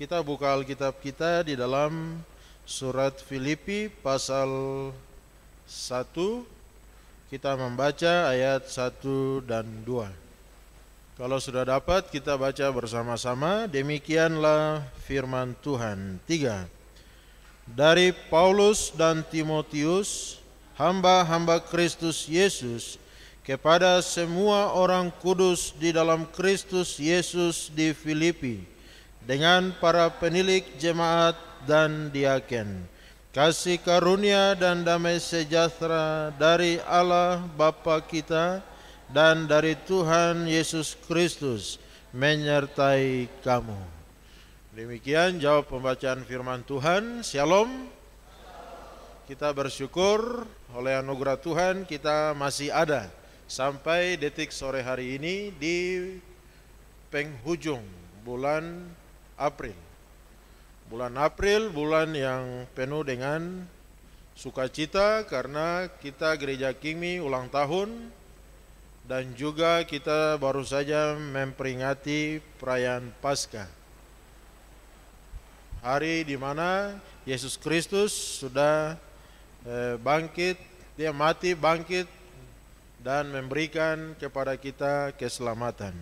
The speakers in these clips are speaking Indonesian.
Kita buka Alkitab kita di dalam surat Filipi pasal 1. Kita membaca ayat 1 dan 2. Kalau sudah dapat kita baca bersama-sama. Demikianlah firman Tuhan. 3. Dari Paulus dan Timotius, hamba-hamba Kristus Yesus, kepada semua orang kudus di dalam Kristus Yesus di Filipi, dengan para penilik jemaat dan diaken, kasih karunia dan damai sejahtera dari Allah Bapa kita dan dari Tuhan Yesus Kristus menyertai kamu. Demikian jawab pembacaan firman Tuhan. Shalom. Kita bersyukur oleh anugerah Tuhan kita masih ada sampai detik sore hari ini di penghujung bulan April. Bulan April, bulan yang penuh dengan sukacita karena kita Gereja Kingmi ulang tahun dan juga kita baru saja memperingati perayaan Paskah. Hari di mana Yesus Kristus sudah bangkit, dia mati, bangkit dan memberikan kepada kita keselamatan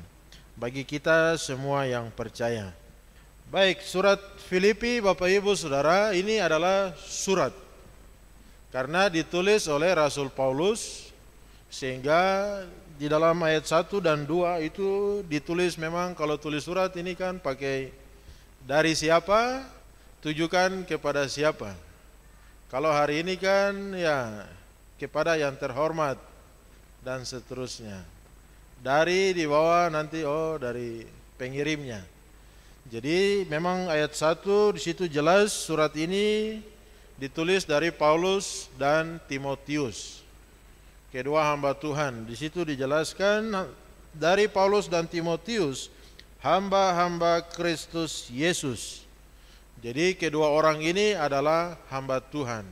bagi kita semua yang percaya. Baik, surat Filipi Bapak Ibu Saudara, ini adalah surat karena ditulis oleh Rasul Paulus, sehingga di dalam ayat 1 dan 2 itu ditulis, memang kalau tulis surat ini kan pakai dari siapa, tujukan kepada siapa. Kalau hari ini kan ya kepada yang terhormat dan seterusnya. Dari di bawah nanti dari pengirimnya. Jadi memang ayat 1 di situ jelas surat ini ditulis dari Paulus dan Timotius, kedua hamba Tuhan. Di situ dijelaskan dari Paulus dan Timotius, hamba-hamba Kristus Yesus. Jadi kedua orang ini adalah hamba Tuhan.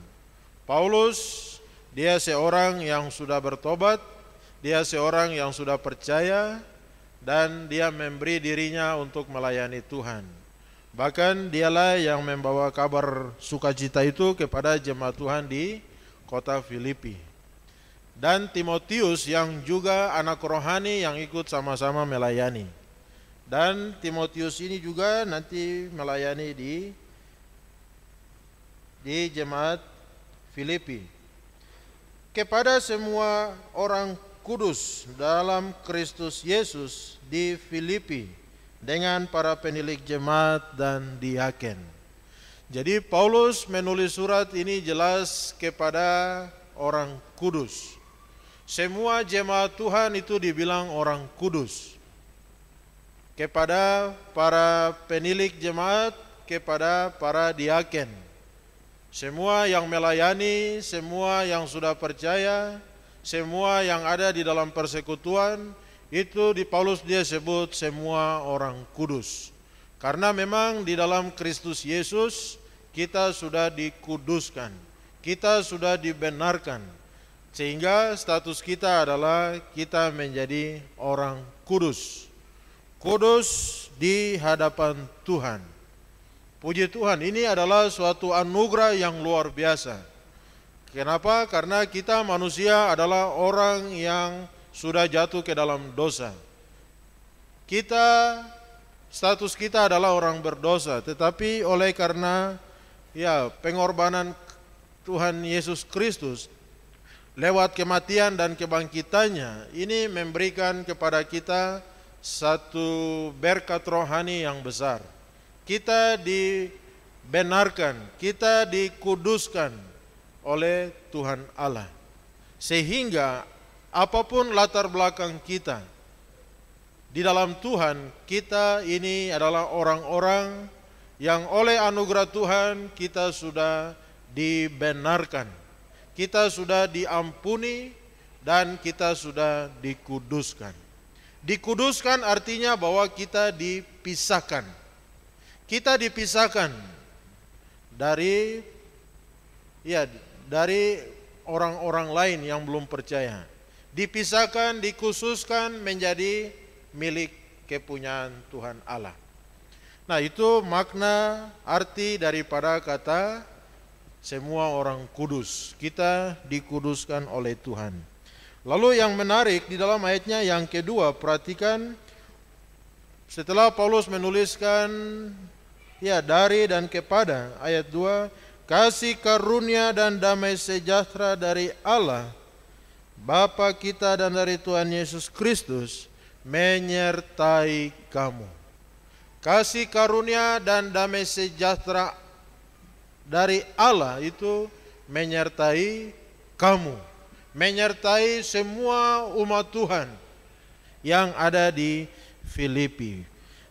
Paulus, dia seorang yang sudah bertobat, dia seorang yang sudah percaya, dan dia memberi dirinya untuk melayani Tuhan. Bahkan dialah yang membawa kabar sukacita itu kepada jemaat Tuhan di kota Filipi. Dan Timotius yang juga anak rohani yang ikut sama-sama melayani. Dan Timotius ini juga nanti melayani di jemaat Filipi. Kepada semua orang kudus dalam Kristus Yesus di Filipi, dengan para penilik jemaat dan diaken. Jadi Paulus menulis surat ini jelas kepada orang kudus. Semua jemaat Tuhan itu dibilang orang kudus. Kepada para penilik jemaat, kepada para diaken, semua yang melayani, semua yang sudah percaya, semua yang ada di dalam persekutuan, itu di Paulus dia sebut semua orang kudus. Karena memang di dalam Kristus Yesus kita sudah dikuduskan, kita sudah dibenarkan, sehingga status kita adalah kita menjadi orang kudus. Kudus di hadapan Tuhan. Puji Tuhan, ini adalah suatu anugerah yang luar biasa. Kenapa? Karena kita manusia adalah orang yang sudah jatuh ke dalam dosa. Status kita adalah orang berdosa, tetapi oleh karena pengorbanan Tuhan Yesus Kristus lewat kematian dan kebangkitannya, ini memberikan kepada kita satu berkat rohani yang besar. Kita dibenarkan, kita dikuduskan oleh Tuhan Allah, sehingga apapun latar belakang kita di dalam Tuhan, kita ini adalah orang-orang yang oleh anugerah Tuhan kita sudah dibenarkan, kita sudah diampuni, dan kita sudah dikuduskan. Dikuduskan artinya bahwa kita dipisahkan. Kita dipisahkan dari orang-orang lain yang belum percaya. Dipisahkan, dikhususkan menjadi milik kepunyaan Tuhan Allah. Nah, itu makna arti daripada kata semua orang kudus. Kita dikuduskan oleh Tuhan. Lalu yang menarik di dalam ayatnya yang kedua, perhatikan setelah Paulus menuliskan dari dan kepada, ayat 2, kasih karunia dan damai sejahtera dari Allah Bapa kita dan dari Tuhan Yesus Kristus menyertai kamu. Kasih karunia dan damai sejahtera dari Allah itu menyertai kamu, menyertai semua umat Tuhan yang ada di Filipi.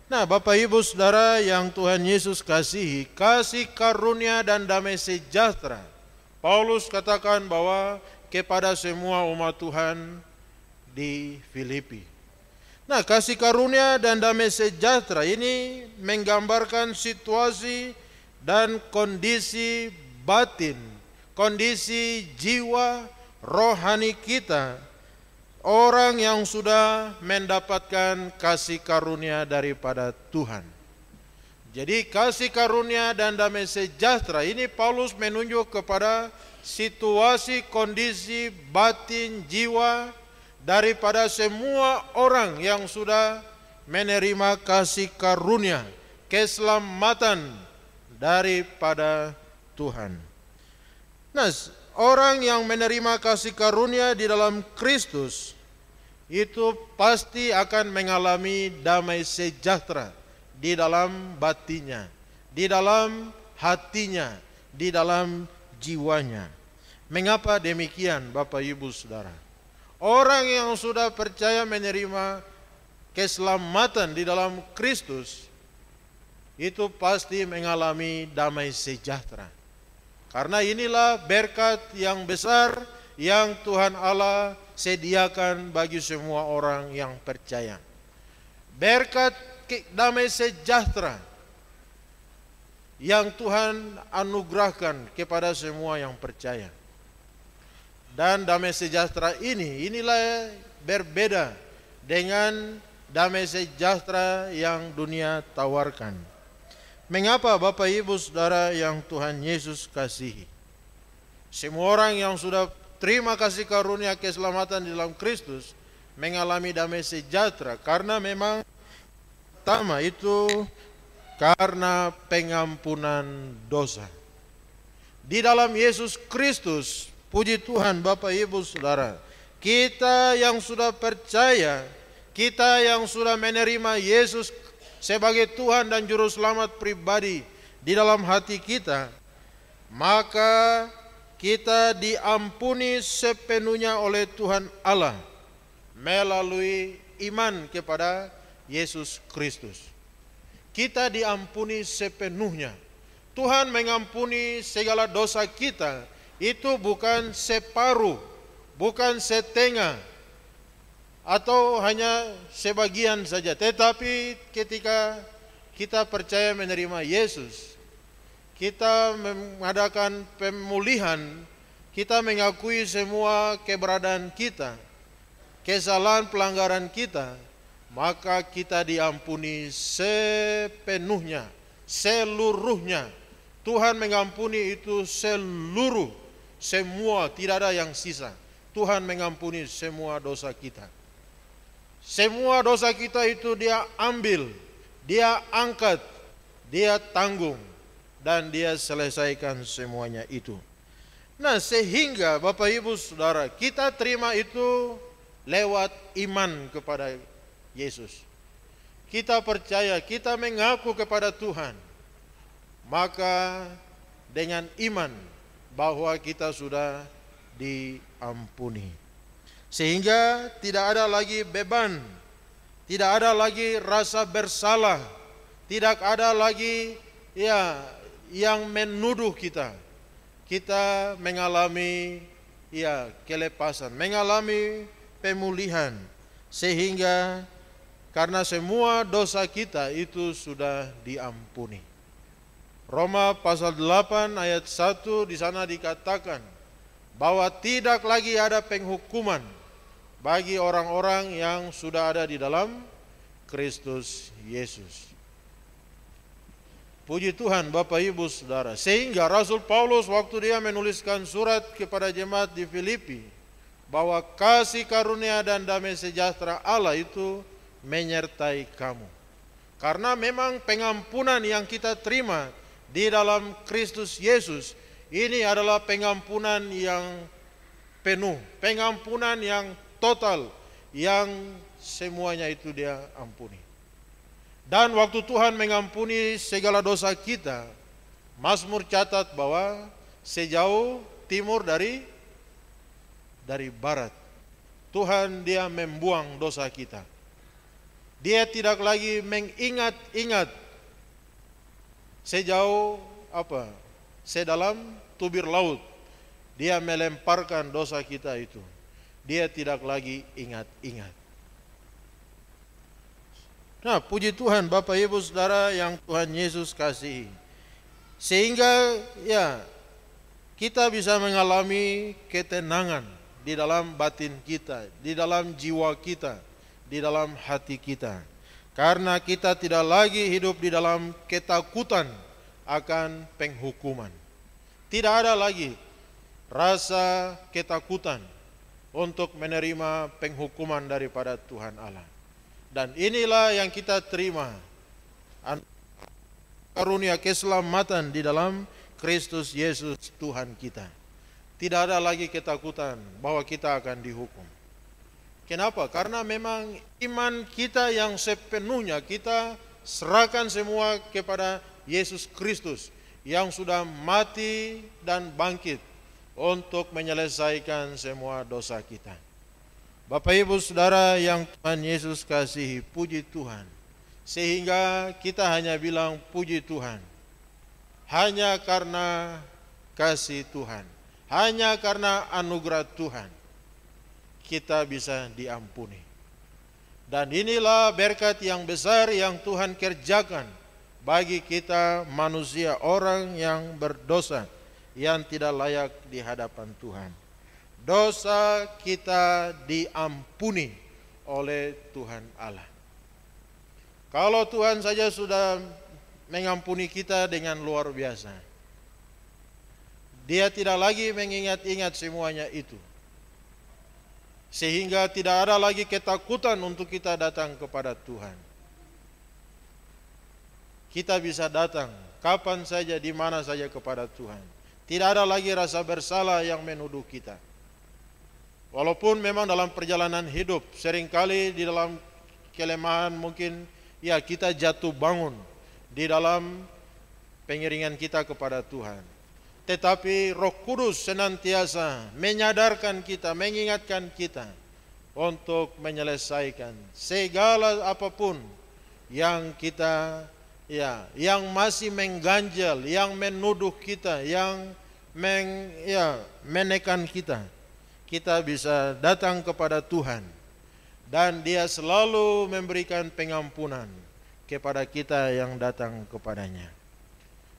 Nah, Bapak Ibu Saudara yang Tuhan Yesus kasihi, kasih karunia dan damai sejahtera, Paulus katakan bahwa kepada semua umat Tuhan di Filipi. Nah, kasih karunia dan damai sejahtera ini menggambarkan situasi dan kondisi batin, kondisi jiwa rohani kita, orang yang sudah mendapatkan kasih karunia daripada Tuhan. Jadi kasih karunia dan damai sejahtera ini Paulus menunjuk kepada situasi kondisi batin jiwa daripada semua orang yang sudah menerima kasih karunia, keselamatan daripada Tuhan. Nah, orang yang menerima kasih karunia di dalam Kristus itu pasti akan mengalami damai sejahtera di dalam batinnya, di dalam hatinya, di dalam jiwanya. Mengapa demikian, Bapak Ibu Saudara? Orang yang sudah percaya menerima keselamatan di dalam Kristus itu pasti mengalami damai sejahtera. Karena inilah berkat yang besar yang Tuhan Allah sediakan bagi semua orang yang percaya. Berkat damai sejahtera yang Tuhan anugerahkan kepada semua yang percaya. Dan damai sejahtera inilah berbeda dengan damai sejahtera yang dunia tawarkan. Mengapa Bapak Ibu Saudara yang Tuhan Yesus kasihi? Semua orang yang sudah terima kasih karunia keselamatan di dalam Kristus mengalami damai sejahtera karena memang pertama itu karena pengampunan dosa. Di dalam Yesus Kristus, puji Tuhan Bapak Ibu Saudara, kita yang sudah percaya, kita yang sudah menerima Yesus sebagai Tuhan dan Juru Selamat pribadi di dalam hati kita, maka kita diampuni sepenuhnya oleh Tuhan Allah melalui iman kepada Yesus Kristus. Kita diampuni sepenuhnya. Tuhan mengampuni segala dosa kita. Itu bukan separuh, bukan setengah, atau hanya sebagian saja. Tetapi ketika kita percaya menerima Yesus, kita mengadakan pemulihan, kita mengakui semua keberadaan kita, kesalahan pelanggaran kita, maka kita diampuni sepenuhnya, seluruhnya. Tuhan mengampuni itu semua, tidak ada yang sisa. Tuhan mengampuni semua dosa kita. Semua dosa kita itu Dia ambil, Dia angkat, Dia tanggung, dan Dia selesaikan semuanya itu. Nah, sehingga Bapak Ibu Saudara, kita terima itu lewat iman kepada Yesus. Kita percaya, kita mengaku kepada Tuhan. Maka dengan iman bahwa kita sudah diampuni. Sehingga tidak ada lagi beban, tidak ada lagi rasa bersalah, tidak ada lagi yang menuduh kita. Kita mengalami kelepasan, mengalami pemulihan, sehingga karena semua dosa kita itu sudah diampuni. Roma pasal 8 ayat 1 di sana dikatakan bahwa tidak lagi ada penghukuman bagi orang-orang yang sudah ada di dalam Kristus Yesus. Puji Tuhan Bapak Ibu Saudara. Sehingga Rasul Paulus waktu dia menuliskan surat kepada jemaat di Filipi, bahwa kasih karunia dan damai sejahtera Allah itu menyertai kamu. Karena memang pengampunan yang kita terima di dalam Kristus Yesus, ini adalah pengampunan yang penuh, pengampunan yang total, yang semuanya itu dia ampuni. Dan waktu Tuhan mengampuni segala dosa kita, Mazmur catat bahwa sejauh timur dari barat, Tuhan dia membuang dosa kita. Dia tidak lagi mengingat-ingat sejauh sedalam tubir laut. Dia melemparkan dosa kita itu. Dia tidak lagi ingat-ingat. Nah, puji Tuhan Bapak Ibu Saudara yang Tuhan Yesus kasihi. Sehingga ya kita bisa mengalami ketenangan di dalam batin kita, di dalam jiwa kita, di dalam hati kita. Karena kita tidak lagi hidup di dalam ketakutan akan penghukuman. Tidak ada lagi rasa ketakutan untuk menerima penghukuman daripada Tuhan Allah. Dan inilah yang kita terima, karunia keselamatan di dalam Kristus Yesus Tuhan kita. Tidak ada lagi ketakutan bahwa kita akan dihukum. Kenapa? Karena memang iman kita yang sepenuhnya kita serahkan semua kepada Yesus Kristus yang sudah mati dan bangkit untuk menyelesaikan semua dosa kita. Bapak Ibu Saudara yang Tuhan Yesus kasihi, puji Tuhan. Sehingga kita hanya bilang puji Tuhan. Hanya karena kasih Tuhan. Hanya karena anugerah Tuhan. Kita bisa diampuni. Dan inilah berkat yang besar yang Tuhan kerjakan bagi kita manusia, orang yang berdosa, yang tidak layak di hadapan Tuhan. Dosa kita diampuni oleh Tuhan Allah. Kalau Tuhan saja sudah mengampuni kita dengan luar biasa, Dia tidak lagi mengingat-ingat semuanya itu. Sehingga tidak ada lagi ketakutan untuk kita datang kepada Tuhan. Kita bisa datang kapan saja, di mana saja kepada Tuhan. Tidak ada lagi rasa bersalah yang menuduh kita. Walaupun memang dalam perjalanan hidup seringkali di dalam kelemahan mungkin ya kita jatuh bangun di dalam pengiringan kita kepada Tuhan. Tetapi Roh Kudus senantiasa menyadarkan kita, mengingatkan kita untuk menyelesaikan segala apapun yang kita yang masih mengganjal, yang menuduh kita, yang menekan kita. Kita bisa datang kepada Tuhan dan Dia selalu memberikan pengampunan kepada kita yang datang kepadanya.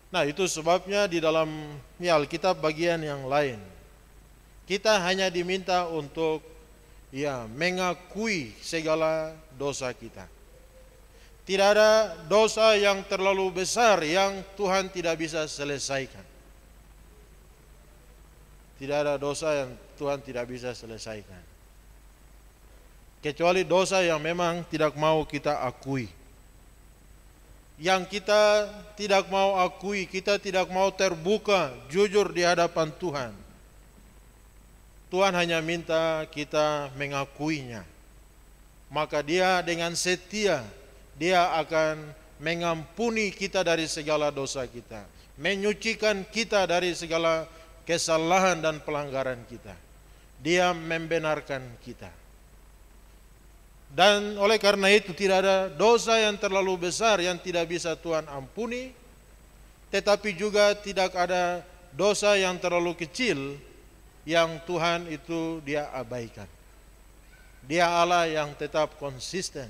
Nah, itu sebabnya di dalam Alkitab bagian yang lain kita hanya diminta untuk mengakui segala dosa kita. Tidak ada dosa yang terlalu besar yang Tuhan tidak bisa selesaikan. Tidak ada dosa yang Tuhan tidak bisa selesaikan. Kecuali dosa yang memang tidak mau kita akui. Yang kita tidak mau akui, kita tidak mau terbuka, jujur di hadapan Tuhan. Tuhan hanya minta kita mengakuinya. Maka Dia dengan setia, Dia akan mengampuni kita dari segala dosa kita. Menyucikan kita dari segala kesalahan dan pelanggaran kita. Dia membenarkan kita. Dan oleh karena itu tidak ada dosa yang terlalu besar yang tidak bisa Tuhan ampuni, tetapi juga tidak ada dosa yang terlalu kecil yang Tuhan itu Dia abaikan. Dia Allah yang tetap konsisten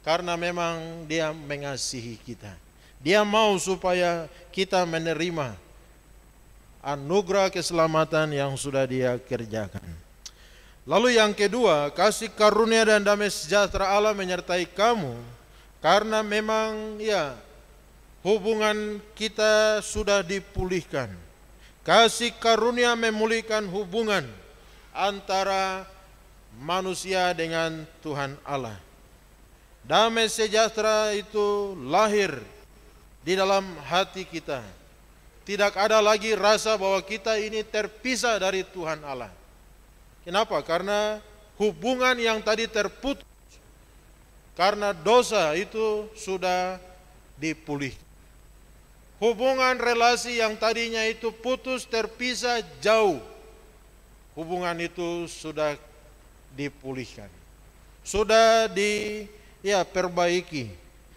karena memang Dia mengasihi kita. Dia mau supaya kita menerima anugerah keselamatan yang sudah Dia kerjakan. Lalu yang kedua, kasih karunia dan damai sejahtera Allah menyertai kamu, karena memang hubungan kita sudah dipulihkan. Kasih karunia memulihkan hubungan antara manusia dengan Tuhan Allah. Damai sejahtera itu lahir di dalam hati kita. Tidak ada lagi rasa bahwa kita ini terpisah dari Tuhan Allah. Kenapa? Karena hubungan yang tadi terputus karena dosa itu sudah dipulihkan. Hubungan relasi yang tadinya itu putus, terpisah, jauh, hubungan itu sudah dipulihkan, sudah diperbaiki,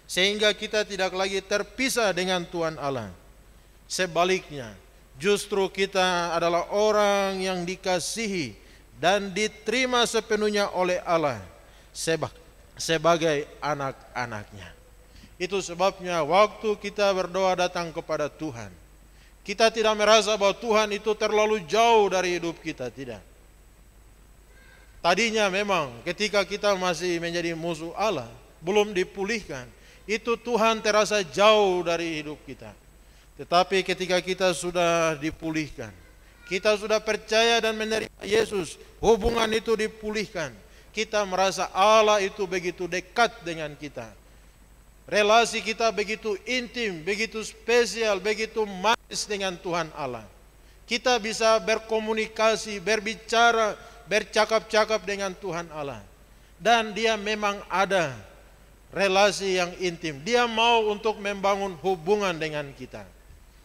sehingga kita tidak lagi terpisah dengan Tuhan Allah. Sebaliknya, justru kita adalah orang yang dikasihi dan diterima sepenuhnya oleh Allah sebagai anak-anaknya. Itu sebabnya waktu kita berdoa datang kepada Tuhan, kita tidak merasa bahwa Tuhan itu terlalu jauh dari hidup kita, tidak. Tadinya memang ketika kita masih menjadi musuh Allah, belum dipulihkan, itu Tuhan terasa jauh dari hidup kita. Tetapi ketika kita sudah dipulihkan, kita sudah percaya dan menerima Yesus, hubungan itu dipulihkan. Kita merasa Allah itu begitu dekat dengan kita. Relasi kita begitu intim, begitu spesial, begitu manis dengan Tuhan Allah. Kita bisa berkomunikasi, berbicara, bercakap-cakap dengan Tuhan Allah. Dan Dia memang ada relasi yang intim. Dia mau untuk membangun hubungan dengan kita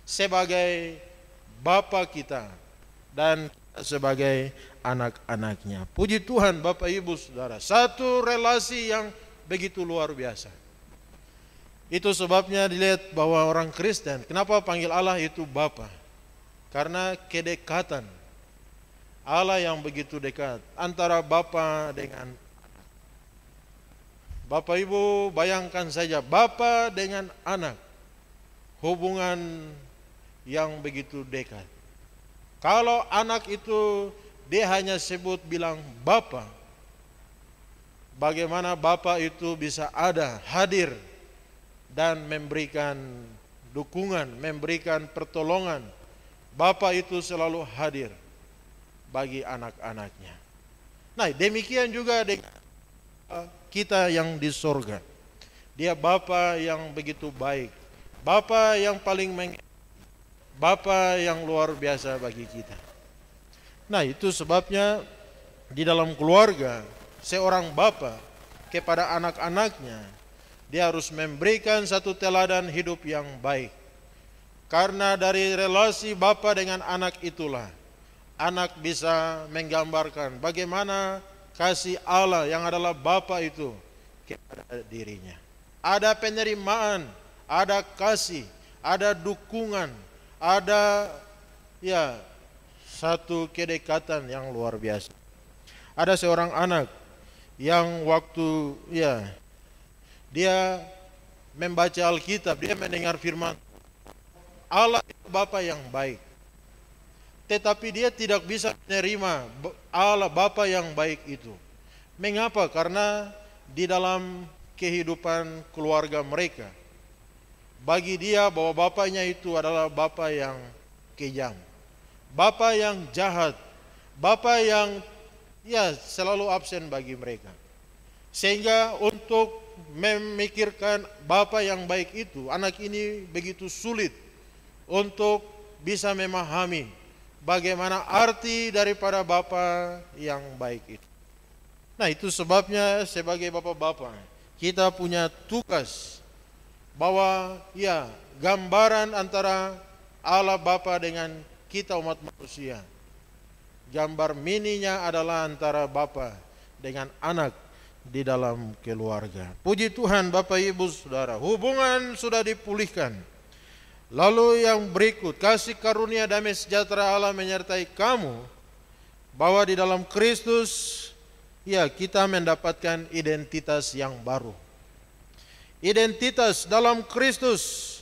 sebagai Bapa kita dan sebagai anak-anaknya. Puji Tuhan Bapak Ibu Saudara, satu relasi yang begitu luar biasa. Itu sebabnya dilihat bahwa orang Kristen, kenapa panggil Allah itu Bapa? Karena kedekatan Allah yang begitu dekat antara Bapa dengan anak. Bapak Ibu bayangkan saja Bapa dengan anak, hubungan yang begitu dekat. Kalau anak itu dia hanya sebut bilang Bapa, bagaimana Bapa itu bisa ada, hadir dan memberikan dukungan, memberikan pertolongan. Bapa itu selalu hadir bagi anak-anaknya. Nah, demikian juga dengan kita yang di sorga. Dia Bapa yang begitu baik, Bapa yang paling Bapa yang luar biasa bagi kita. Nah, itu sebabnya di dalam keluarga, seorang bapa kepada anak-anaknya, dia harus memberikan satu teladan hidup yang baik. Karena dari relasi bapa dengan anak itulah anak bisa menggambarkan bagaimana kasih Allah yang adalah Bapa itu kepada dirinya. Ada penerimaan, ada kasih, ada dukungan, ada satu kedekatan yang luar biasa. Ada seorang anak yang waktu dia membaca Alkitab, dia mendengar firman Allah itu Bapa yang baik. Tetapi dia tidak bisa menerima Allah Bapa yang baik itu. Mengapa? Karena di dalam kehidupan keluarga mereka, bagi dia bahwa bapaknya itu adalah bapa yang kejam, bapa yang jahat, bapa yang selalu absen bagi mereka. Sehingga untuk memikirkan bapa yang baik itu, anak ini begitu sulit untuk bisa memahami bagaimana arti daripada bapa yang baik itu. Nah, itu sebabnya sebagai bapak-bapak kita punya tugas bahwa gambaran antara Allah Bapa dengan kita umat manusia, gambar mininya adalah antara bapa dengan anak di dalam keluarga. Puji Tuhan Bapak Ibu Saudara, hubungan sudah dipulihkan. Lalu yang berikut, kasih karunia damai sejahtera Allah menyertai kamu, bahwa di dalam Kristus kita mendapatkan identitas yang baru. Identitas dalam Kristus,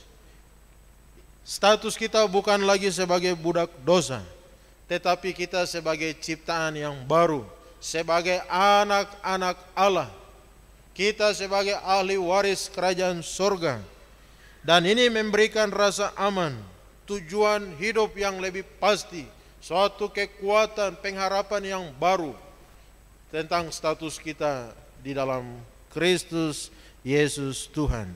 status kita bukan lagi sebagai budak dosa, tetapi kita sebagai ciptaan yang baru, sebagai anak-anak Allah. Kita sebagai ahli waris kerajaan surga. Dan ini memberikan rasa aman, tujuan hidup yang lebih pasti, suatu kekuatan, pengharapan yang baru tentang status kita di dalam Kristus Yesus Tuhan.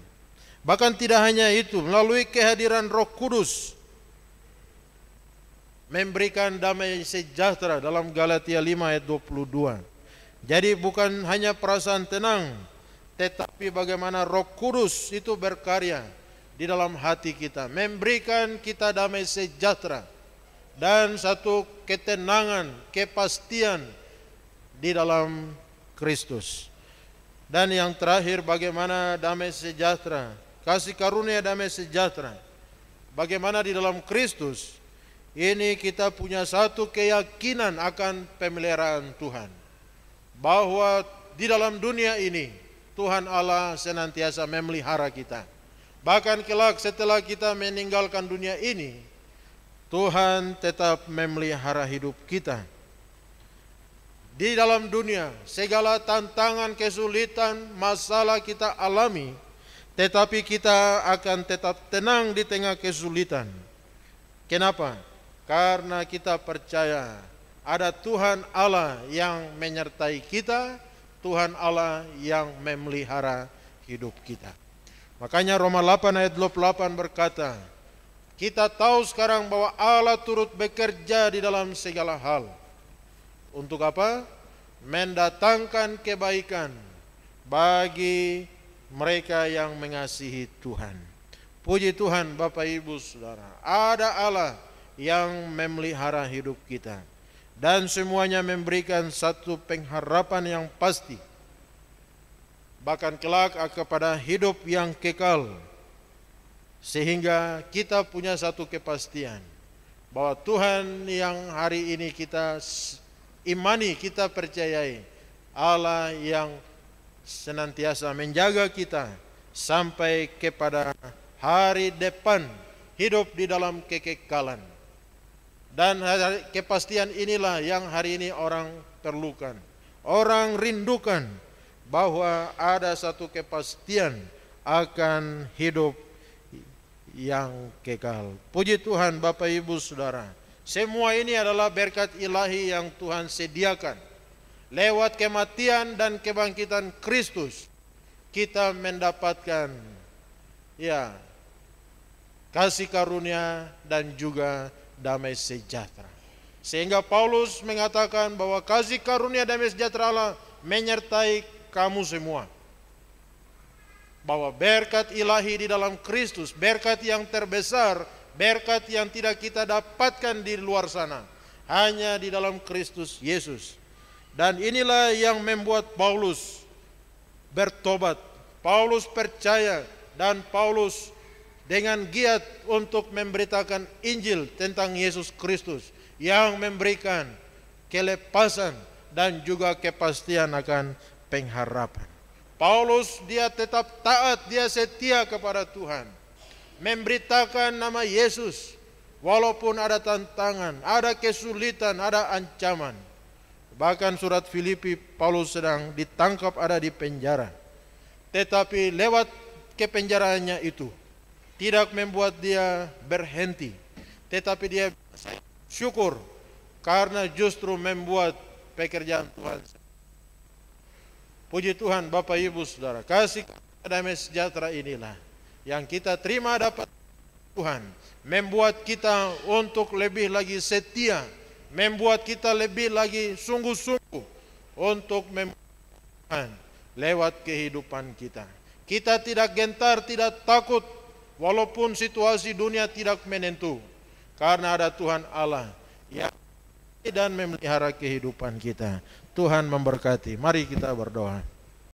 Bahkan tidak hanya itu, melalui kehadiran Roh Kudus memberikan damai sejahtera dalam Galatia 5 ayat 22. Jadi bukan hanya perasaan tenang, tetapi bagaimana Roh Kudus itu berkarya di dalam hati kita, memberikan kita damai sejahtera dan satu ketenangan, kepastian di dalam Kristus. Dan yang terakhir, bagaimana damai sejahtera, kasih karunia damai sejahtera. Bagaimana di dalam Kristus ini kita punya satu keyakinan akan pemeliharaan Tuhan, bahwa di dalam dunia ini Tuhan Allah senantiasa memelihara kita. Bahkan kelak setelah kita meninggalkan dunia ini, Tuhan tetap memelihara hidup kita. Di dalam dunia, segala tantangan, kesulitan, masalah kita alami, tetapi kita akan tetap tenang di tengah kesulitan. Kenapa? Karena kita percaya ada Tuhan Allah yang menyertai kita, Tuhan Allah yang memelihara hidup kita. Makanya Roma 8 ayat 28 berkata, kita tahu sekarang bahwa Allah turut bekerja di dalam segala hal. Untuk apa? Mendatangkan kebaikan bagi mereka yang mengasihi Tuhan. Puji Tuhan Bapak Ibu Saudara, ada Allah yang memelihara hidup kita. Dan semuanya memberikan satu pengharapan yang pasti, bahkan kelak kepada hidup yang kekal. Sehingga kita punya satu kepastian bahwa Tuhan yang hari ini kita imani, kita percayai, Allah yang senantiasa menjaga kita sampai kepada hari depan, hidup di dalam kekekalan. Dan kepastian inilah yang hari ini orang perlukan, orang rindukan, bahwa ada satu kepastian akan hidup yang kekal. Puji Tuhan Bapak Ibu Saudara, semua ini adalah berkat ilahi yang Tuhan sediakan. Lewat kematian dan kebangkitan Kristus, kita mendapatkan kasih karunia dan juga damai sejahtera. Sehingga Paulus mengatakan bahwa kasih karunia damai sejahtera Allah menyertai kamu semua. Bahwa berkat ilahi di dalam Kristus, berkat yang terbesar, berkat yang tidak kita dapatkan di luar sana, hanya di dalam Kristus Yesus. Dan inilah yang membuat Paulus bertobat. Paulus percaya dan Paulus dengan giat untuk memberitakan Injil tentang Yesus Kristus yang memberikan kelepasan dan juga kepastian akan pengharapan. Paulus dia tetap taat, dia setia kepada Tuhan, memberitakan nama Yesus walaupun ada tantangan, ada kesulitan, ada ancaman. Bahkan surat Filipi, Paulus sedang ditangkap, ada di penjara. Tetapi lewat kepenjaraannya itu tidak membuat dia berhenti, tetapi dia syukur karena justru membuat pekerjaan Tuhan. Puji Tuhan Bapak Ibu Saudara, kasih damai sejahtera inilah yang kita terima dapat Tuhan, membuat kita untuk lebih lagi setia, membuat kita lebih lagi sungguh-sungguh untuk Tuhan lewat kehidupan kita. Kita tidak gentar, tidak takut walaupun situasi dunia tidak menentu, karena ada Tuhan Allah yang dan memelihara kehidupan kita. Tuhan memberkati. Mari kita berdoa.